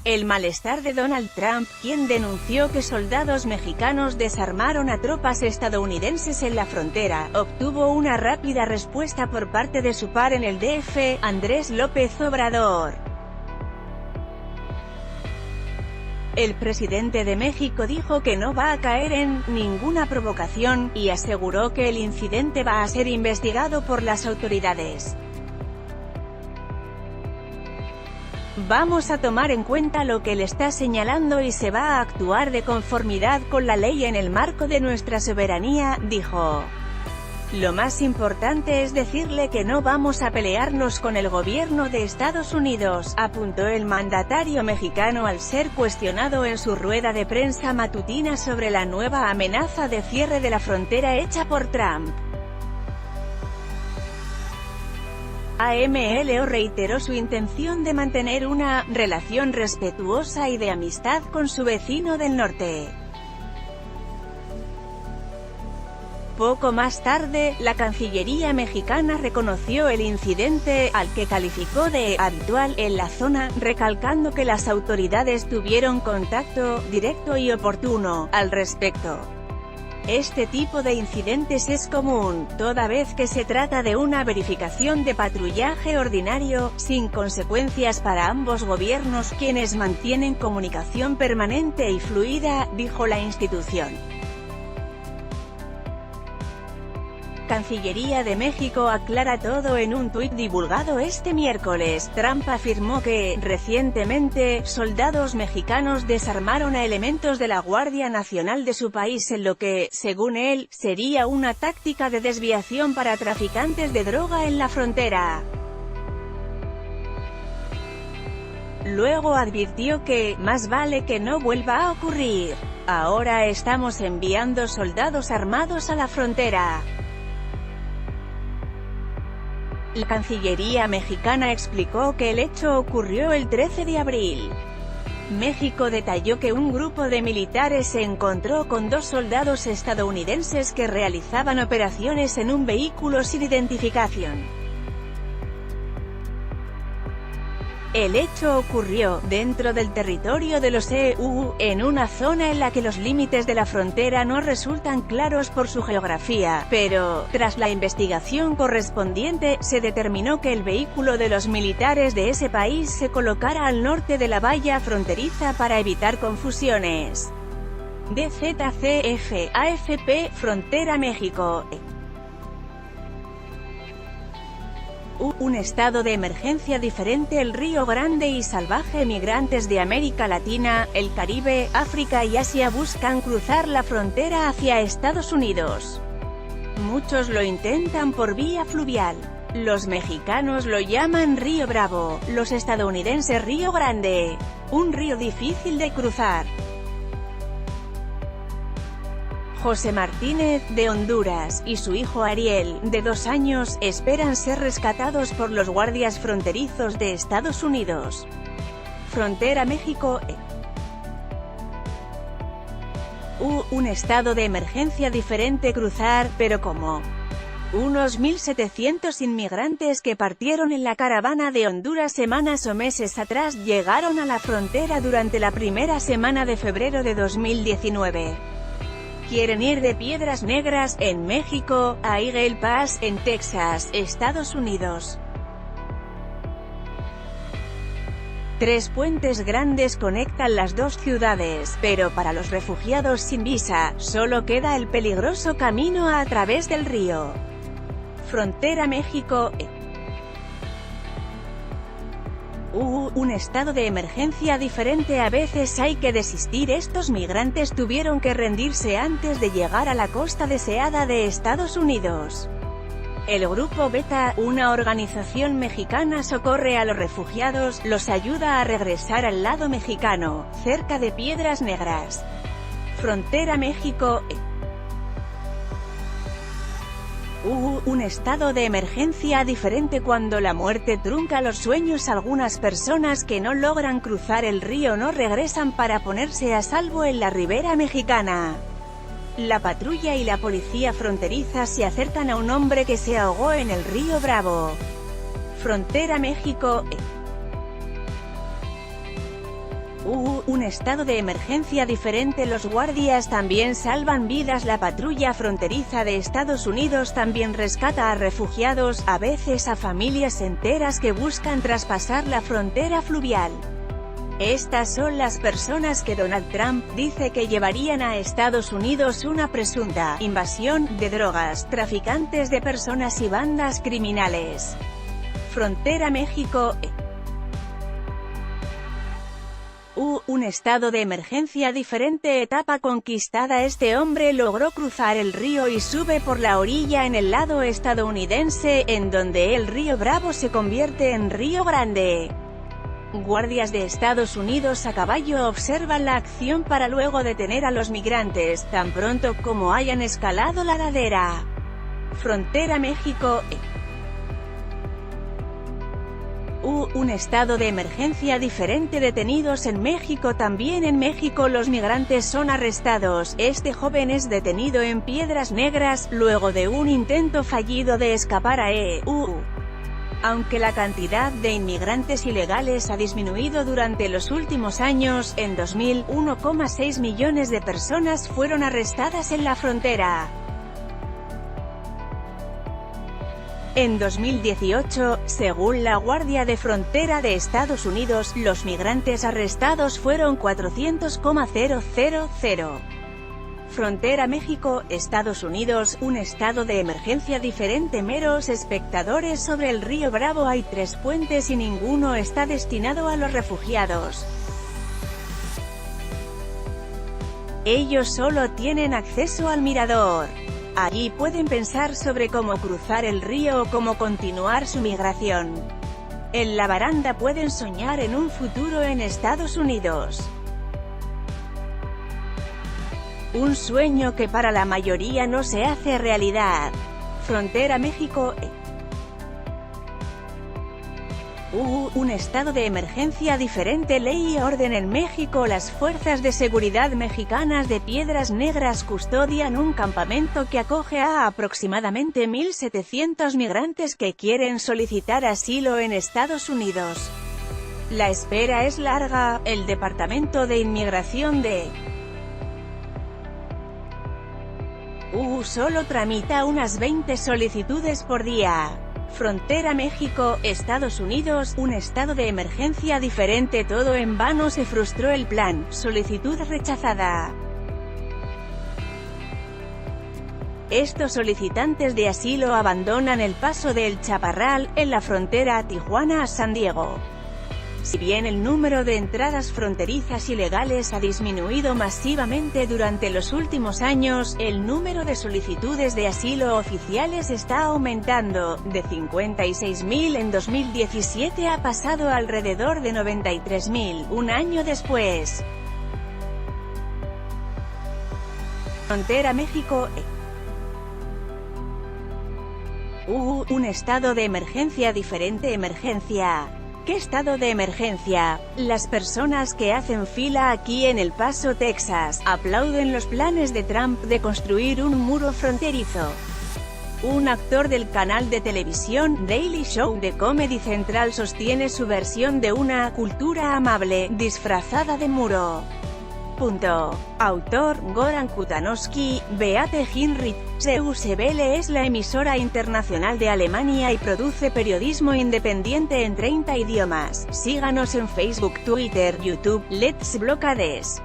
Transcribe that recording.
El malestar de Donald Trump, quien denunció que soldados mexicanos desarmaron a tropas estadounidenses en la frontera, obtuvo una rápida respuesta por parte de su par en el DF, Andrés López Obrador. El presidente de México dijo que no va a caer en ninguna provocación, y aseguró que el incidente va a ser investigado por las autoridades. Vamos a tomar en cuenta lo que él está señalando y se va a actuar de conformidad con la ley en el marco de nuestra soberanía, dijo. Lo más importante es decirle que no vamos a pelearnos con el gobierno de Estados Unidos, apuntó el mandatario mexicano al ser cuestionado en su rueda de prensa matutina sobre la nueva amenaza de cierre de la frontera hecha por Trump. AMLO reiteró su intención de mantener una relación respetuosa y de amistad con su vecino del norte. Poco más tarde, la Cancillería mexicana reconoció el incidente, al que calificó de «habitual» en la zona, recalcando que las autoridades tuvieron contacto directo y oportuno al respecto. Este tipo de incidentes es común, toda vez que se trata de una verificación de patrullaje ordinario, sin consecuencias para ambos gobiernos, quienes mantienen comunicación permanente y fluida, dijo la institución. Cancillería de México aclara todo en un tuit divulgado este miércoles. Trump afirmó que, recientemente, soldados mexicanos desarmaron a elementos de la Guardia Nacional de su país en lo que, según él, sería una táctica de desviación para traficantes de droga en la frontera. Luego advirtió que, más vale que no vuelva a ocurrir. Ahora estamos enviando soldados armados a la frontera. La Cancillería mexicana explicó que el hecho ocurrió el 13 de abril. México detalló que un grupo de militares se encontró con dos soldados estadounidenses que realizaban operaciones en un vehículo sin identificación. El hecho ocurrió dentro del territorio de los EU, en una zona en la que los límites de la frontera no resultan claros por su geografía, pero, tras la investigación correspondiente, se determinó que el vehículo de los militares de ese país se colocara al norte de la valla fronteriza para evitar confusiones. DZCF, AFP, Frontera México. Un estado de emergencia diferente. El Río Grande y salvaje. Migrantes de América Latina, el Caribe, África y Asia buscan cruzar la frontera hacia Estados Unidos. Muchos lo intentan por vía fluvial. Los mexicanos lo llaman Río Bravo, los estadounidenses Río Grande. Un río difícil de cruzar. José Martínez, de Honduras, y su hijo Ariel, de 2 años, esperan ser rescatados por los guardias fronterizos de Estados Unidos. Frontera México. Un estado de emergencia diferente. Cruzar, pero ¿cómo? Unos 1.700 inmigrantes que partieron en la caravana de Honduras semanas o meses atrás llegaron a la frontera durante la primera semana de febrero de 2019. Quieren ir de Piedras Negras, en México, a Eagle Pass, en Texas, Estados Unidos. 3 puentes grandes conectan las dos ciudades, pero para los refugiados sin visa, solo queda el peligroso camino a través del río. Frontera México. Un estado de emergencia diferente. A veces hay que desistir. Estos migrantes tuvieron que rendirse antes de llegar a la costa deseada de Estados Unidos. El Grupo Beta, una organización mexicana, socorre a los refugiados, los ayuda a regresar al lado mexicano, cerca de Piedras Negras. Frontera México. Un estado de emergencia diferente. Cuando la muerte trunca los sueños, algunas personas que no logran cruzar el río no regresan para ponerse a salvo en la ribera mexicana. La patrulla y la policía fronteriza se acercan a un hombre que se ahogó en el río Bravo. Frontera México. Un estado de emergencia diferente. Los guardias también salvan vidas. La patrulla fronteriza de Estados Unidos también rescata a refugiados, a veces a familias enteras que buscan traspasar la frontera fluvial. Estas son las personas que Donald Trump dice que llevarían a Estados Unidos una presunta invasión de drogas, traficantes de personas y bandas criminales. Frontera México. Un estado de emergencia diferente. Etapa conquistada. Este hombre logró cruzar el río y sube por la orilla en el lado estadounidense, en donde el río Bravo se convierte en Río Grande. Guardias de Estados Unidos a caballo observan la acción para luego detener a los migrantes, tan pronto como hayan escalado la ladera. Frontera México. Un estado de emergencia diferente. Detenidos en México. También en México los migrantes son arrestados. Este joven es detenido en Piedras Negras, luego de un intento fallido de escapar a EU. Aunque la cantidad de inmigrantes ilegales ha disminuido durante los últimos años, en 2000, 1,6 millones de personas fueron arrestadas en la frontera. En 2018, según la Guardia de Frontera de Estados Unidos, los migrantes arrestados fueron 400,000. Frontera México, Estados Unidos. Un estado de emergencia diferente. Meros espectadores sobre el río Bravo. Hay 3 puentes y ninguno está destinado a los refugiados. Ellos solo tienen acceso al mirador. Allí pueden pensar sobre cómo cruzar el río o cómo continuar su migración. En la baranda pueden soñar en un futuro en Estados Unidos. Un sueño que para la mayoría no se hace realidad. Frontera México. Un estado de emergencia diferente. Ley y orden en México. Las fuerzas de seguridad mexicanas de Piedras Negras custodian un campamento que acoge a aproximadamente 1.700 migrantes que quieren solicitar asilo en Estados Unidos. La espera es larga. El Departamento de Inmigración de solo tramita unas 20 solicitudes por día. Frontera México, Estados Unidos. Un estado de emergencia diferente. Todo en vano. Se frustró el plan. Solicitud rechazada. Estos solicitantes de asilo abandonan el paso del Chaparral, en la frontera Tijuana a San Diego. Si bien el número de entradas fronterizas ilegales ha disminuido masivamente durante los últimos años, el número de solicitudes de asilo oficiales está aumentando. De 56.000 en 2017 ha pasado a alrededor de 93.000, un año después. Frontera México. Un estado de emergencia diferente. Emergencia. ¿Qué estado de emergencia? Las personas que hacen fila aquí en El Paso, Texas, aplauden los planes de Trump de construir un muro fronterizo. Un actor del canal de televisión Daily Show de Comedy Central sostiene su versión de una cultura amable, disfrazada de muro. Autor, Goran Kutanowski. Beate Heinrich. Deutsche Welle es la emisora internacional de Alemania y produce periodismo independiente en 30 idiomas. Síganos en Facebook, Twitter, YouTube. Let's Blockades.